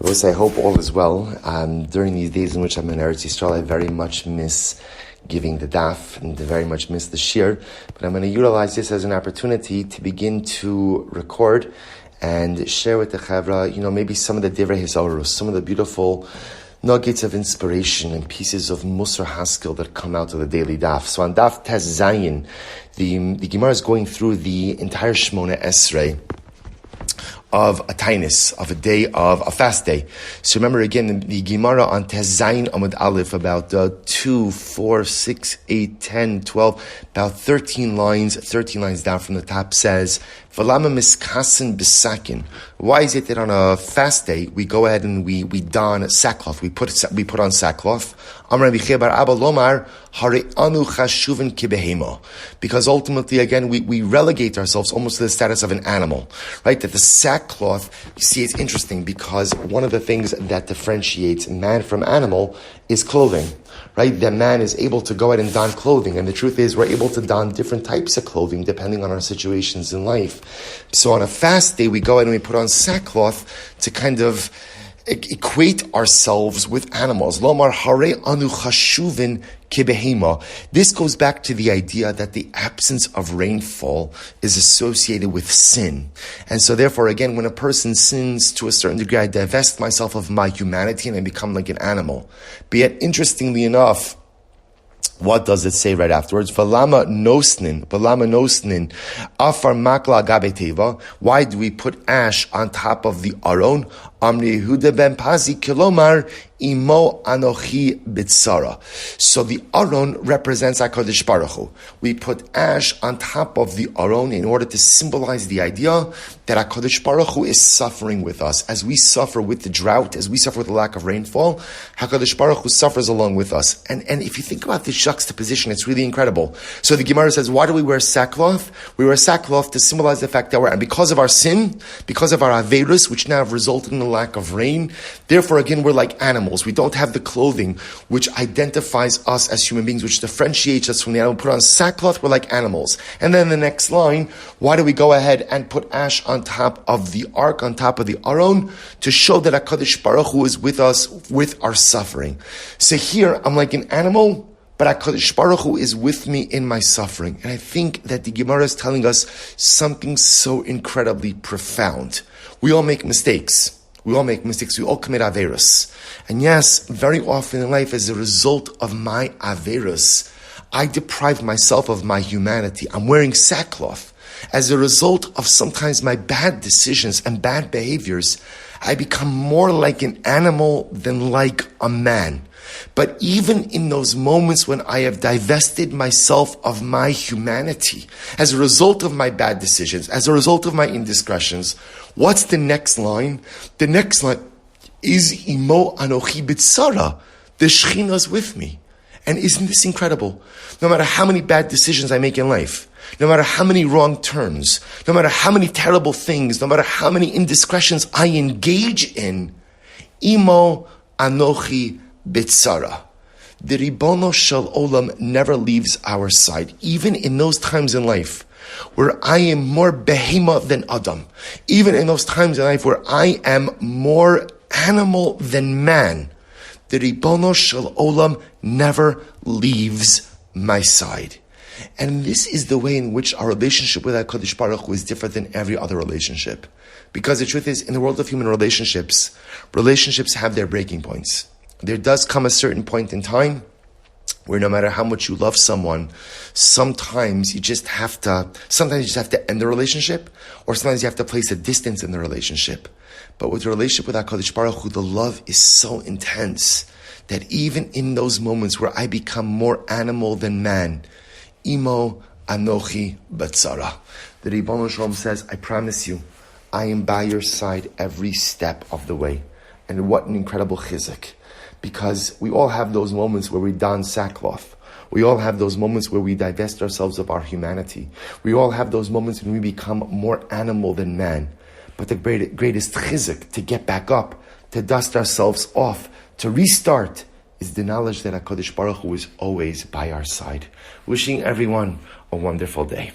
I hope all is well. During these days in which I'm in Eretz Yisrael, I very much miss giving the daf and very much miss the shir. But I'm going to utilize this as an opportunity to begin to record and share with the Chavra, maybe some of the divrei hizarus, some of the beautiful nuggets of inspiration and pieces of Musar Haskell that come out of the daily daf. So on Daf Tes Zayin, the Gemara is going through the entire Shmona Esrei of a Taanis, of a day of a fast day. So remember again, the Gemara on Tes Zayin Amud Aleph, about 2, 4, 6, 8, 10, 12, about 13 lines down from the top says, V'lama miskasin b'sakin. Why is it that on a fast day we go ahead and we don sackcloth? We put on sackcloth. Amar Rabbi bar Abba Lomar Hare anu chashuvin kibehema. Because ultimately, again, we relegate ourselves almost to the status of an animal, right? That the sackcloth, you see, it's interesting because one of the things that differentiates man from animal is clothing. Right, that man is able to go ahead and don clothing, and the truth is we're able to don different types of clothing depending on our situations in life. So on a fast day, we go ahead and we put on sackcloth to kind of equate ourselves with animals. Lomar hare anu chashuvin kibehema. This goes back to the idea that the absence of rainfall is associated with sin. And so therefore, again, when a person sins to a certain degree, I divest myself of my humanity and I become like an animal. But yet, interestingly enough, what does it say right afterwards? V'lama nosnin, afar makla agabe teva. Why do we put ash on top of the aron? Amri Yehuda ben Pazi kilomar imo anochi bitsara. So the aron represents HaKadosh Baruch Hu. We put ash on top of the aron in order to symbolize the idea that HaKadosh Baruch Hu is suffering with us. As we suffer with the drought, as we suffer with the lack of rainfall, HaKadosh Baruch Hu suffers along with us. And if you think about this juxtaposition, it's really incredible. So the Gemara says, why do we wear sackcloth? We wear sackcloth to symbolize the fact that and because of our sin, because of our averus, which now have resulted in the lack of rain, therefore again we're like animals. We don't have the clothing which identifies us as human beings, which differentiates us from the animal. We put on sackcloth, we're like animals. And then the next line, why do we go ahead and put ash on top of the ark, on top of the aron, to show that HaKadosh Baruch Hu is with us with our suffering. So here, I'm like an animal, but HaKadosh Baruch Hu is with me in my suffering. And I think that the Gemara is telling us something so incredibly profound. We all make mistakes. We all commit averus. And yes, very often in life, as a result of my averus, I deprive myself of my humanity. I'm wearing sackcloth. As a result of sometimes my bad decisions and bad behaviors, I become more like an animal than like a man. But even in those moments when I have divested myself of my humanity, as a result of my bad decisions, as a result of my indiscretions, what's the next line? The next line is Imo Anochi Bitsara. The Shechina is with me. And isn't this incredible? No matter how many bad decisions I make in life, no matter how many wrong turns, no matter how many terrible things, no matter how many indiscretions I engage in, Imo Anochi Bitsara. The Ribono Shel Olam never leaves our side, even in those times in life where I am more behema than Adam, even in those times in life where I am more animal than man. The Ribono Shel Olam never leaves my side. And this is the way in which our relationship with HaKadosh Baruch Hu is different than every other relationship. Because the truth is, in the world of human relationships have their breaking points. There does come a certain point in time where no matter how much you love someone, sometimes you just have to end the relationship, or sometimes you have to place a distance in the relationship. But with the relationship with HaKadosh Baruch Hu, the love is so intense that even in those moments where I become more animal than man, Imo Anochi Batsara. The Ribono Shalom says, I promise you, I am by your side every step of the way. And what an incredible chizuk. Because we all have those moments where we don sackcloth. We all have those moments where we divest ourselves of our humanity. We all have those moments when we become more animal than man. But the greatest chizuk, to get back up, to dust ourselves off, to restart, is the knowledge that HaKadosh Baruch Hu is always by our side. Wishing everyone a wonderful day.